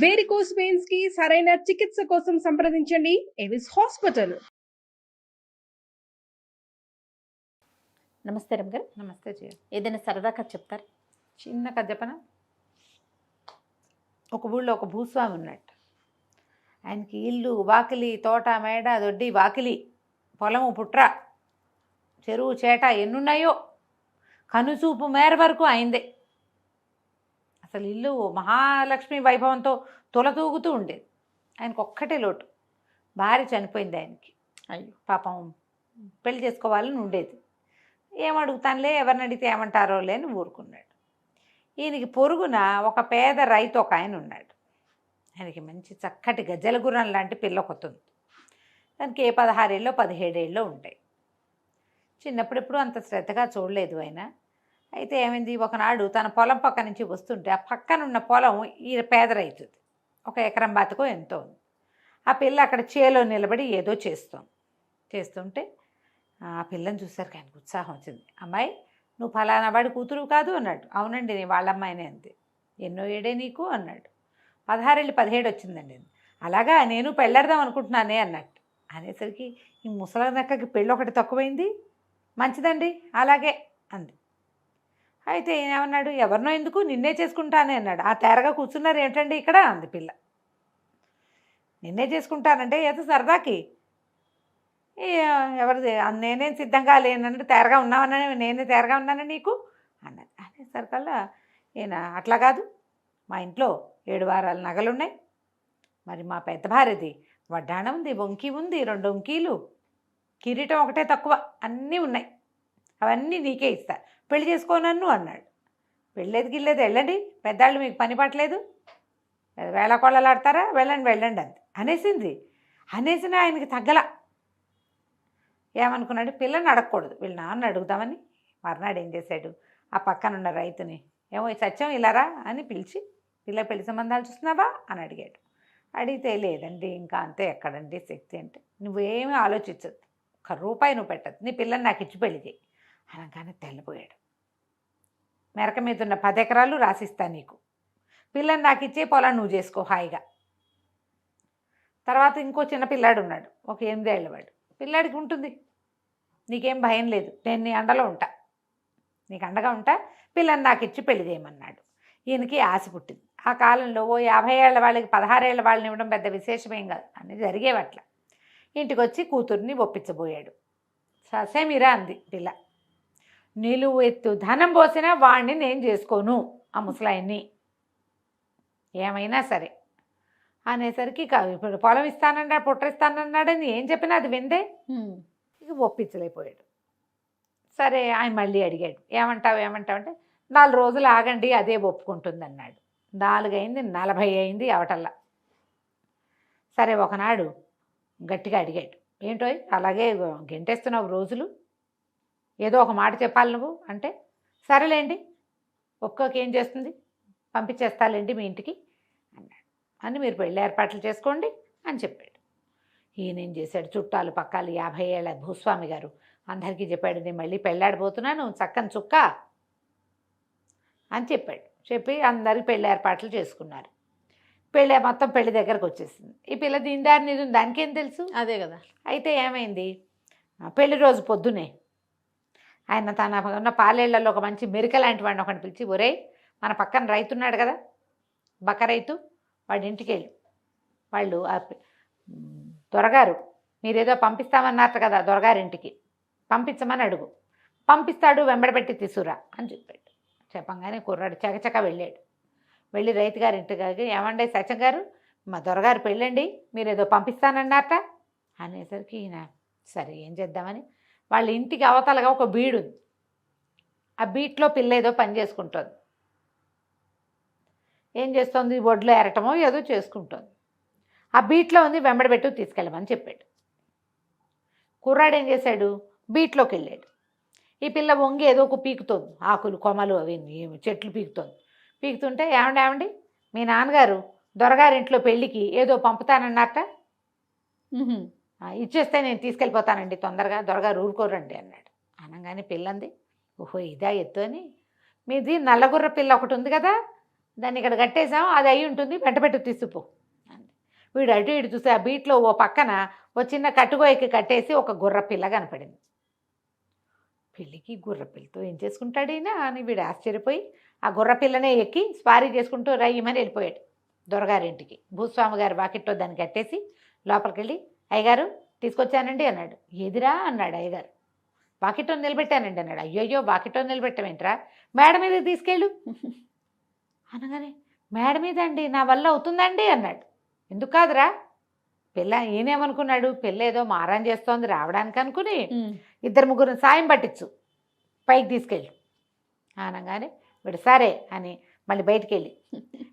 Varicose veins కి సరైన చికిత్స కోసం సంప్రదించండి ఎవిస్ హాస్పిటల్. నమస్తే రమ్ గారు. నమస్తే జయ. ఏదైనా సరదా కథ చెప్తారు? చిన్న కథ చెప్పన. ఒక ఊళ్ళో ఒక భూస్వామి ఉన్నట్టు. ఆయనకి ఇల్లు, వాకిలి, తోట, మేడ, దొడ్డి, వాకిలి, పొలము, పుట్ర, చెరువు, చేట ఎన్నున్నాయో కనుచూపు మేర వరకు అయిందే. అసలు ఇల్లు మహాలక్ష్మి వైభవంతో తొలతూగుతూ ఉండేది. ఆయనకు ఒక్కటే లోటు, భార్య చనిపోయింది ఆయనకి. అయ్యో పాపం, పెళ్లి చేసుకోవాలని ఉండేది. ఏమడుగుతానులే, ఎవరిని అడిగితే ఏమంటారో లేని ఊరుకున్నాడు. ఈయనకి పొరుగున ఒక పేద రైతు ఒక ఆయన ఉన్నాడు. ఆయనకి మంచి చక్కటి గజ్జల గుర్రం లాంటి పిల్ల కొత్తుంది. దానికి 16 ఏళ్ళో 17 ఏళ్ళో ఉంటాయి. చిన్నప్పుడెప్పుడు అంత శ్రద్ధగా చూడలేదు ఆయన. అయితే ఏమైంది, ఒకనాడు తన పొలం పక్క నుంచి వస్తుంటే ఆ పక్కనున్న పొలం ఈ పేద రైతుది. 1 ఎకరం బాతకో ఎంతో ఉంది. ఆ పిల్ల అక్కడ చేలో నిలబడి ఏదో చేస్తుంటే ఆ పిల్లని చూసారు, ఆయనకు ఉత్సాహం వచ్చింది. అమ్మాయి, నువ్వు ఫలానా వాడి కూతురు కాదు అన్నాడు. అవునండి, నేను వాళ్ళ అమ్మాయినే అంతే. ఎన్నో ఏడే నీకు అన్నాడు. 16 ఏళ్ళు 17 వచ్చిందండి. అలాగా, నేను పెళ్ళాడదాం అనుకుంటున్నానే అన్నట్టు. అనేసరికి ఈ ముసలి నక్కకి పెళ్ళి ఒకటి తక్కువైంది. మంచిదండి, అలాగే అంది. అయితే ఏమన్నాడు, ఎవరినో ఎందుకు, నిన్నే చేసుకుంటానే అన్నాడు. ఆ తేరగా కూర్చున్నారు ఏంటండి ఇక్కడ అంది పిల్ల. నిన్నే చేసుకుంటానంటే ఏదో సరదాకి, ఎవరిది, నేనేం సిద్ధంగా లేనంటే తేరగా ఉన్నావని, నేనే తేరగా ఉన్నాను నీకు అన్నది. అనేసరికల్లా ఈయన, అట్లా కాదు, మా ఇంట్లో 7 వారాల నగలున్నాయి, మరి మా పెద్ద భార్యది వడ్డాణం ఉంది, వంకి ఉంది, 2 వంకీలు, కిరీటం ఒకటే తక్కువ, అన్నీ ఉన్నాయి, అవన్నీ నీకే ఇస్తా, పెళ్లి చేసుకోనన్ను అన్నాడు. వెళ్ళేది గిల్లేదు, వెళ్ళండి, పెద్దాళ్ళు మీకు పని పట్టలేదు, వేళకోళ్ళలాడతారా, వెళ్ళండి అంది. అనేసిన ఆయనకి తగ్గల. ఏమనుకున్నాడు, పిల్లని అడగకూడదు, వీళ్ళ నాన్న అడుగుదామని మర్నాడు ఏం చేశాడు, ఆ పక్కనున్న రైతుని, ఏమో సత్యం ఇలారా అని పిలిచి, పిల్ల పెళ్లి సంబంధాలు చూస్తున్నావా అని అడిగాడు. అడిగితే, లేదండి ఇంకా అంతే, ఎక్కడండి శక్తి అంటే, నువ్వేమీ ఆలోచించద్దు, 1 రూపాయి నువ్వు పెట్టద్దు, నీ పిల్లని నాకు ఇచ్చి పెళ్లి చేయి అనగానే తెల్లపోయాడు. మెరక మీద ఉన్న 10 ఎకరాలు రాసిస్తా నీకు, పిల్లని నాకు ఇచ్చే, పొలం నువ్వు చేసుకో హాయిగా. తర్వాత ఇంకో చిన్న పిల్లాడు ఉన్నాడు, ఒక 8 ఏళ్ళవాడు. పిల్లాడికి ఉంటుంది, నీకేం భయం లేదు, నేను నీ అండలో ఉంటా, నీకు అండగా ఉంటా, పిల్లని నాకు ఇచ్చి పెళ్లి చేయమన్నాడు. ఈయనకి ఆశ పుట్టింది. ఆ కాలంలో ఓ 50 ఏళ్ల వాళ్ళకి 16 ఏళ్ల వాళ్ళని ఇవ్వడం పెద్ద విశేషమేం కాదు, అని జరిగేవట్ల. ఇంటికి వచ్చి కూతుర్ని ఒప్పించబోయాడు. ససేమిరా అంది పిల్ల, నిలువు ఎత్తు ధనం పోసినా వాడిని నేను చేసుకోను, ఆ ముసలాయన్ని ఏమైనా సరే అనేసరికి, ఇప్పుడు పొలం ఇస్తానన్నాడు, పుట్టిస్తానన్నాడని ఏం చెప్పినా అది విందే. ఇక ఒప్పించలేకపోయాడు. సరే, ఆయన మళ్ళీ అడిగాడు, ఏమంటావు అంటే 4 రోజులు ఆగండి, అదే ఒప్పుకుంటుంది అన్నాడు. 4 అయింది, 40 అయింది అవటల్లా. సరే, ఒకనాడు గట్టిగా అడిగాడు, ఏంటో అలాగే గెంటేస్తున్నావు రోజులు, ఏదో ఒక మాట చెప్పాలి నువ్వు అంటే, సరేలేండి, ఒక్కొక్కేం చేస్తుంది, పంపించేస్తాలేండి మీ ఇంటికి అన్నాడు. అని మీరు పెళ్ళి ఏర్పాట్లు చేసుకోండి అని చెప్పాడు. ఈయనేం చేశాడు, చుట్టాలు పక్కాలు 50 ఏళ్ల భూస్వామి గారు అందరికీ చెప్పాడు, నేను మళ్ళీ పెళ్ళాడిపోతున్నాను, చక్కని చుక్క అని చెప్పాడు. చెప్పి అందరికి పెళ్ళి ఏర్పాట్లు చేసుకున్నారు. మొత్తం పెళ్లి దగ్గరకు వచ్చేసింది. ఈ పిల్ల దీనిదారిని దానికేం తెలుసు, అదే కదా. అయితే ఏమైంది, పెళ్లి రోజు పొద్దునే ఆయన తన ఉన్న పాలేళ్లలో ఒక మంచి మెరిక లాంటి వాడిని ఒకటి పిలిచి, ఒరేయ్, మన పక్కన రైతు ఉన్నాడు కదా, బక్క రైతు, వాడి ఇంటికి వెళ్ళి, వాళ్ళు దొరగారు మీరేదో పంపిస్తామన్నారు కదా, దొరగారింటికి పంపించమని అడుగు, పంపిస్తాడు, వెంబడబెట్టి తీసుకురా అని చెప్పాడు. చెప్పంగానే కుర్రాడు చకచక వెళ్ళాడు. వెళ్ళి రైతు గారి ఇంటికి, ఏమండే సత్యం గారు, మా దొరగారు పెళ్ళండి, మీరేదో పంపిస్తానన్నారట అనేసరికి ఈయన, సరే ఏం చేద్దామని వాళ్ళ ఇంటికి అవతలగా ఒక బీడు ఉంది. ఆ బీట్లో పిల్ల ఏదో పని చేసుకుంటుంది. ఏం చేస్తుంది, ఒడ్లో ఎరటమో ఏదో చేసుకుంటుంది. ఆ బీట్లో ఉంది, వెంబడబెట్టు తీసుకెళ్ళమని చెప్పాడు. కుర్రాడు ఏం చేశాడు, బీట్లోకి వెళ్ళాడు. ఈ పిల్ల వంగి ఏదో ఒక పీకుతోంది, ఆకులు కొమ్మలు అవి చెట్లు పీకుతుంటే, ఏమండి మీ నాన్నగారు దొరగారింట్లో పెళ్ళికి ఏదో పంపుతానన్నట్ట, ఇచ్చేస్తే నేను తీసుకెళ్ళిపోతానండి తొందరగా, దొరగారు ఊరుకోరండి అన్నాడు. అనగానే పిల్లంది, ఓహో ఇదా ఎత్తు అని, మీది నల్లగుర్ర పిల్ల ఒకటి ఉంది కదా, దాన్ని ఇక్కడ కట్టేసాం, అది అయి ఉంటుంది, వెంటబెట్టు తీసుకుపో అంది. వీడు అటు ఇటు చూస్తే ఆ బీట్లో ఓ పక్కన ఓ చిన్న కట్టుకోయకి కట్టేసి ఒక గుర్ర పిల్ల కనపడింది. పెళ్ళికి గుర్రపిల్లతో ఏం చేసుకుంటాడు ఈయన అని వీడు ఆశ్చర్యపోయి ఆ గుర్రపిల్లనే ఎక్కి స్పారీ చేసుకుంటూ రయ్యమని వెళ్ళిపోయాడు దొరగారింటికి. భూస్వామి గారు వాకిట్లో దాన్ని కట్టేసి లోపలికి వెళ్ళి, అయ్యగారు తీసుకొచ్చానండి అన్నాడు. ఎదిరా అన్నాడు అయ్యగారు. వాకిట్లో నిలబెట్టానండి అన్నాడు. అయ్యోయ్యో వాకిట్లో నిలబెట్టమేంట్రా, మేడ మీద తీసుకెళ్ళు అనగానే, మేడ మీద అండి, నా వల్ల అవుతుందండి అన్నాడు. ఎందుకు కాదురా, పిల్ల ఈయనేమనుకున్నాడు, పిల్ల ఏదో మారం చేస్తోంది రావడానికి అనుకుని 2-3 సాయం పట్టించు, పైకి తీసుకెళ్ళి అనగానే వీడు సరే అని మళ్ళీ బయటికి వెళ్ళి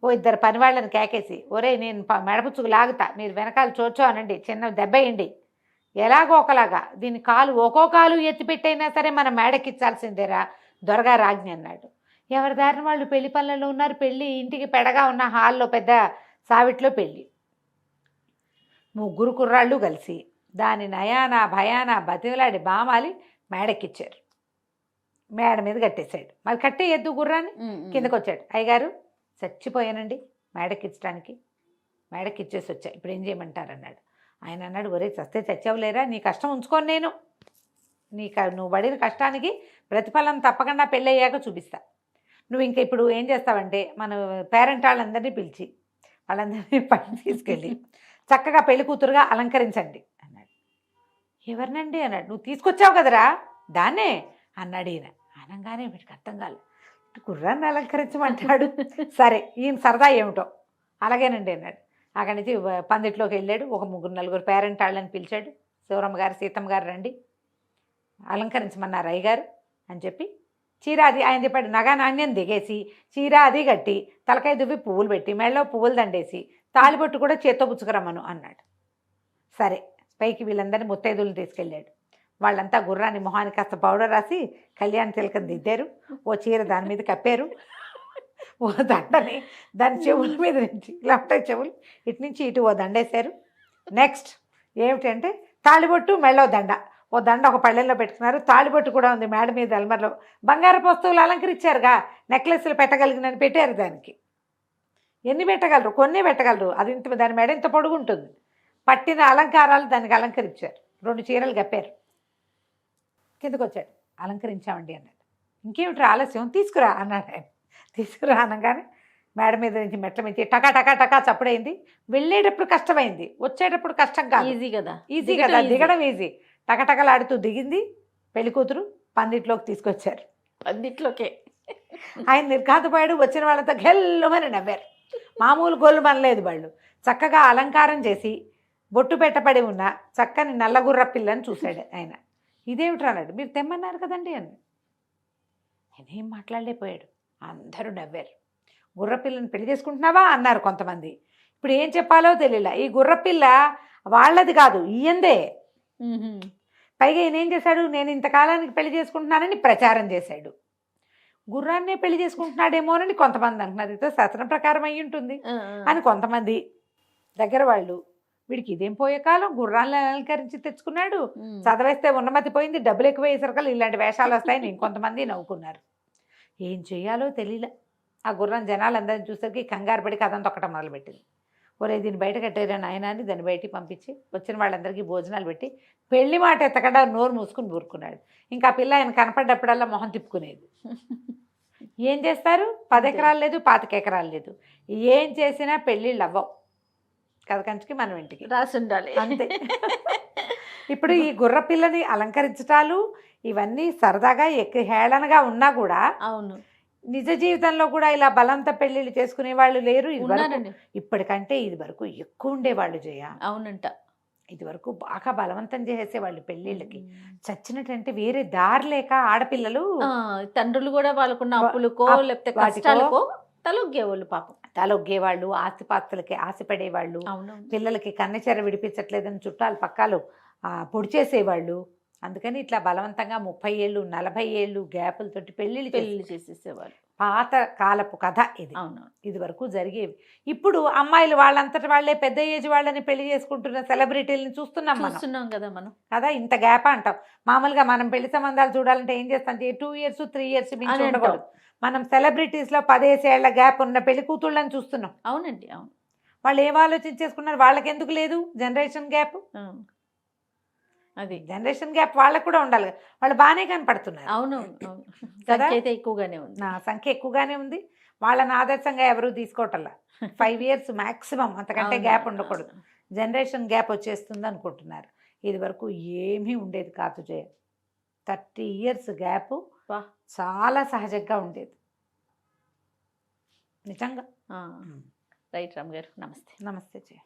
ఓ 2 పనివాళ్ళని కేకేసి, ఒరే నేను మెడపుచ్చుకు లాగుతా, మీరు వెనకాల చోచో అనండి, చిన్న దెబ్బ వేయండి, ఎలాగో ఒకలాగా దీని కాలు ఒక్కో కాలు ఎత్తిపెట్టైనా సరే మనం మేడకిచ్చాల్సిందేరా దొరగారు ఆజ్ఞ అన్నాడు. ఎవరి దారిన వాళ్ళు పెళ్లి పనులలో ఉన్నారు. పెళ్ళి ఇంటికి పెడగా ఉన్న హాల్లో పెద్ద సావిట్లో పెళ్ళి. 3 కుర్రాళ్ళు కలిసి దాని నయాన భయాన బతిలాడి బామాలి మేడెక్కిచ్చారు. మేడ మీద కట్టేశాడు. మరి కట్టేయద్దు గుర్రాన్ని, కిందకు వచ్చాడు. అయ్యగారు చచ్చిపోయానండి మేడెక్కించడానికి, మేడెక్కిచ్చేసి వచ్చా, ఇప్పుడు ఏం చేయమంటారు అన్నాడు. ఆయన అన్నాడు, ఒరే చస్తే చచ్చావులేరా, నీ కష్టం ఉంచుకోను నేను, నువ్వు పడిన కష్టానికి ప్రతిఫలం తప్పకుండా పెళ్ళయ్యాక చూపిస్తా. నువ్వు ఇంకా ఇప్పుడు ఏం చేస్తావంటే మన పేరెంట్ వాళ్ళందరినీ పిలిచి వాళ్ళందరినీ పైకి తీసుకెళ్ళి చక్కగా పెళ్లి కూతురుగా అలంకరించండి అన్నాడు. ఎవరినండి అన్నాడు. నువ్వు తీసుకొచ్చావు కదరా దాన్నే అన్నాడు ఈయన. అనగానే వీడికి అర్థం కాలేదు, గుర్రాన్ని అలంకరించమంటాడు. సరే ఈయన సరదా ఏమిటో, అలాగేనండి అన్నాడు. అక్కడి నుంచి పందిట్లోకి వెళ్ళాడు. ఒక 3-4 పేరెంట్ వాళ్ళని పిలిచాడు. శివరమ్మ గారు సీతమ్మ గారు రండి అలంకరించమన్నారు అయ్యగారు అని చెప్పి, చీర అది ఆయన చెప్పాడు, నగా నాణ్యం దిగేసి చీర అది కట్టి తలకాయ దువ్వి పువ్వులు పెట్టి మెళ్ళలో పువ్వులు దండేసి తాళిబొట్టు కూడా చేత్తో పుచ్చుకురమ్మను అన్నాడు. సరే పైకి వీళ్ళందరినీ ముత్తైదులను తీసుకెళ్ళాడు. వాళ్ళంతా గుర్రాన్ని మొహానికి కాస్త పౌడర్ రాసి కళ్యాణ తిలకం దిద్దారు. ఓ చీర దాని మీద కప్పారు, ఓ దండని దాని చెవుల మీద నుంచి ఇలా ఉంటాయి చెవులు, ఇటు నుంచి ఇటు ఓ దండేశారు. నెక్స్ట్ ఏమిటంటే తాళిబొట్టు మెళ్ళో దండ, ఓ దండ ఒక పళ్ళెల్లో పెట్టుకున్నారు. తాళిబొట్టు కూడా ఉంది మేడ మీద అల్మర్లో. బంగారపు వస్తువులు అలంకరించారుగా, నెక్లెస్లు పెట్టగలిగినని పెట్టారు. దానికి ఎన్ని పెట్టగలరు, కొన్ని పెట్టగలరు. అది ఇంత దాని మెడ ఇంత పొడుగుంటుంది. పట్టిన అలంకారాలు దానికి అలంకరించారు. 2 చీరలు కప్పారు. కిందకు వచ్చాడు. అలంకరించామండి అన్నాడు. ఇంకేమిటి ఆలస్యం, తీసుకురా అన్నాడు ఆయన. తీసుకురా అనగానే మేడ మీద నుంచి మెట్ల మీద టకా టకా టకా చప్పుడైంది. వెళ్ళేటప్పుడు కష్టమైంది, వచ్చేటప్పుడు కష్టం కాదు, ఈజీ కదా, ఈజీ కదా, దిగడం ఈజీ. టకటకలాడుతూ దిగింది. పెళ్లి కూతురు పందిట్లోకి తీసుకొచ్చారు. పందిట్లోకే ఆయన నిర్ఘాతపోయాడు. వచ్చిన వాళ్ళంతా గెల్లమని నవ్వారు. మామూలు గోళ్ళు మనలేదు. వాళ్ళు చక్కగా అలంకారం చేసి బొట్టు పెట్టబడి ఉన్న చక్కని నల్లగుర్ర పిల్లని చూశాడు ఆయన. ఇదేమిట్రా అన్నాడు. మీరు తెమ్మన్నారు కదండి అని. ఆయన ఏం మాట్లాడలేకపోయాడు. అందరూ నవ్వారు. గుర్రపిల్లని పెళ్లి చేసుకుంటున్నావా అన్నారు కొంతమంది. ఇప్పుడు ఏం చెప్పాలో తెలియలా. ఈ గుర్రపిల్ల వాళ్ళది కాదు, ఈయందే. పైగా ఈయన ఏం చేశాడు, నేను ఇంతకాలానికి పెళ్లి చేసుకుంటున్నానని ప్రచారం చేశాడు. గుర్రాన్నే పెళ్లి చేసుకుంటున్నాడేమోనని కొంతమంది అంటున్నారు. ఇదో శాస్త్రం ప్రకారం అయ్యి ఉంటుంది అని కొంతమంది. దగ్గర వాళ్ళు వీడికి ఇదేం పోయే కాలం, గుర్రాలను అలంకరించి తెచ్చుకున్నాడు, చదవేస్తే ఉన్నమతి పోయింది, డబ్బులు ఎక్కువ వేసరికలు ఇలాంటి వేషాలు వస్తాయని ఇంకొంతమంది నవ్వుకున్నారు. ఏం చెయ్యాలో తెలియలే. ఆ గుర్రం జనాలందరినీ చూసరికి కంగారు పడి కథం తొక్కటం మొదలుపెట్టింది. ఒరే దీన్ని బయట కట్టారా నాయన అని దాన్ని బయటికి పంపించి వచ్చిన వాళ్ళందరికీ భోజనాలు పెట్టి పెళ్లి మాట ఎత్తకుండా నోరు మూసుకుని ఊరుకున్నాడు. ఇంకా పిల్ల ఆయన కనపడ్డప్పుడల్లా మొహం తిప్పుకునేది. ఏం చేస్తారు, 10 ఎకరాలు లేదు, 25 ఎకరాలు లేదు, ఏం చేసినా పెళ్ళిళ్ళు అవ్వవు కథ కంచికి మనం ఇంటికి రాసి ఉండాలి అంతే. ఇప్పుడు ఈ గుర్ర పిల్లని అలంకరించటాలు ఇవన్నీ సరదాగా హేళనగా ఉన్నా కూడా, అవును, నిజ జీవితంలో కూడా ఇలా బలంత పెళ్లిళ్ళు చేసుకునే వాళ్ళు లేరు. ఇప్పటికంటే ఇది వరకు ఎక్కువ ఉండేవాళ్ళు జయ. అవునంట. ఇది వరకు బాగా బలవంతం చేసేవాళ్ళు పెళ్లిళ్ళకి. చచ్చినట్టంటే వేరే దారి లేక ఆడపిల్లలు తండ్రులు కూడా వాళ్ళకున్న అప్పులకో లేకపోతే కష్టాలకో తలొగ్గేవాళ్ళు, పాపం తలొగ్గేవాళ్ళు, ఆస్తిపాస్తులకి ఆశపడేవాళ్ళు, పిల్లలకి కన్నెచెర విడిపించట్లేదని చుట్టాలు పక్కాలు పొడి చేసేవాళ్ళు. అందుకని ఇట్లా బలవంతంగా 30 ఏళ్ళు 40 ఏళ్ళు గ్యాపులతోటి పెళ్లి చేసేసేవాళ్ళు. పాత కాలపు కథ ఇది. అవును, ఇది వరకు జరిగేవి. ఇప్పుడు అమ్మాయిలు వాళ్ళంతటి వాళ్ళే పెద్ద ఏజ్ వాళ్ళని పెళ్లి చేసుకుంటున్న సెలబ్రిటీలను చూస్తున్నాం కదా మనం. కదా, ఇంత గ్యాప్ అంటాం. మామూలుగా మనం పెళ్లి సంబంధాలు చూడాలంటే ఏం చేస్తాం, 2 years 3 years మించి ఉండకూడదు. మనం సెలబ్రిటీస్లో 10 ఏళ్ల గ్యాప్ ఉన్న పెళ్లి కూతుళ్ళని చూస్తున్నాం. అవునండి, అవును. వాళ్ళు ఏం ఆలోచించేసుకున్నారు, వాళ్ళకి ఎందుకు లేదు జనరేషన్ గ్యాప్? అది జనరేషన్ గ్యాప్ వాళ్ళకు కూడా ఉండాలి కదా. వాళ్ళు బాగానే కనపడుతున్నారు. అవునవును, అవును. కదా? సంఖ్య అయితే ఎక్కువగానే ఉంది. నా సంఖ్య ఎక్కువగానే ఉంది. వాళ్ళని ఆదర్శంగా ఎవరు తీసుకోవటంలా. 5 ఇయర్స్ మ్యాక్సిమం, అంతకంటే అవును, గ్యాప్ ఉండకూడదు. అవును. జనరేషన్ గ్యాప్ వచ్చేస్తుంది అనుకుంటున్నారు. ఇది వరకు ఏమీ ఉండేది కాదు జయ. 30 ఇయర్స్ గ్యాప్ వా. చాలా సహజంగా ఉండేది నిజంగా. రైట్ రామ్ గారు, నమస్తే. నమస్తే జయ.